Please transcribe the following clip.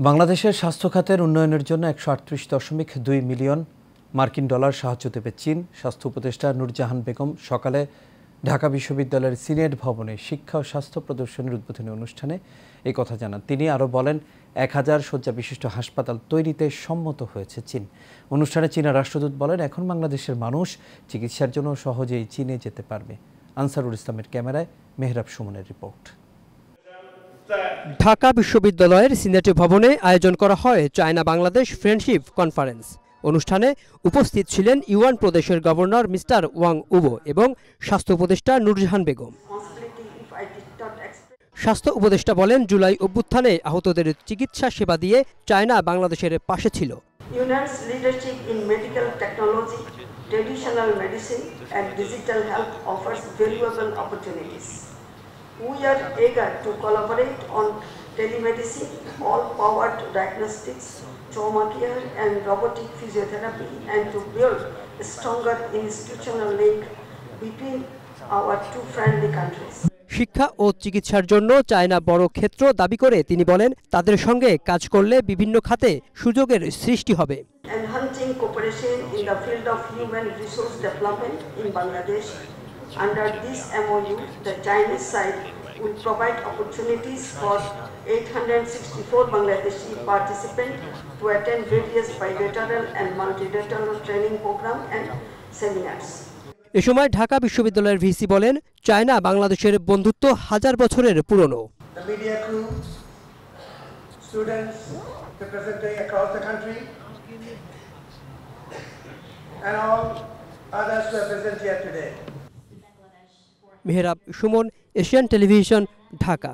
বাংলাদেশের স্বাস্থ্য খাতের উন্নয়নের জন্য ১৩৮.২ মিলিয়ন মার্কিন ডলার সাহায্য দেবে চীন। স্বাস্থ্য উপদেষ্টা নূরজাহান বেগম সকালে ঢাকা বিশ্ববিদ্যালয়ের সিনেট ভবনে শিক্ষা ও স্বাস্থ্য প্রদর্শনীর উদ্বোধনী অনুষ্ঠানে এই কথা জানান। তিনি আরও বলেন, ১,০০০ শয্যা বিশিষ্ট হাসপাতাল তৈরিতে সম্মত হয়েছে চীন। অনুষ্ঠানে চীনের রাষ্ট্রদূত বলেন, এখন বাংলাদেশের মানুষ চিকিৎসার জন্য সহজেই চীনে যেতে পারবে। আনসারুল ইসলামের ক্যামেরায় মেহরাব সুমনের রিপোর্ট। ঢাকা বিশ্ববিদ্যালয়ের সিনেট ভবনে আয়োজন করা হয় চায়না বাংলাদেশ ফ্রেন্ডশিপ কনফারেন্স। অনুষ্ঠানে উপস্থিত ছিলেন ইউয়ান প্রদেশের গভর্নর মিস্টার ওয়াং উবো এবং স্বাস্থ্য উপদেষ্টা নূরজাহান বেগম। স্বাস্থ্য উপদেষ্টা বলেন, জুলাই অভ্যুত্থানে আহতদের চিকিৎসা সেবা দিয়ে চায়না বাংলাদেশের পাশে ছিল। Yunnan's leadership in medical technology, traditional medicine and digital health offers valuable opportunities. We are eager to collaborate on telemedicine, all-powered diagnostics, trauma care and robotic physiotherapy, and to build a stronger institutional link between our two friendly countries. শিক্ষা ও চিকিৎসার জন্য China বড় ক্ষেত্র দাবি করে তিনি বলেন, তাদের সঙ্গে কাজ করলে বিভিন্ন খাতে সুযোগের সৃষ্টি হবে। Enhancing cooperation in the field of human resource development in Bangladesh. Under this MOU, the Chinese side will provide opportunities for 864 Bangladeshi participants to attend various bilateral and multilateral training programs and seminars. এ সময় ঢাকা বিশ্ববিদ্যালয়ের VC বলেন, China বাংলাদেশের বন্ধুত্ব 1000 বছরের পুরনো। The media crew, students representing across the country, and all others who are present here today. Mehrab Suman, Asian television, Dhaka.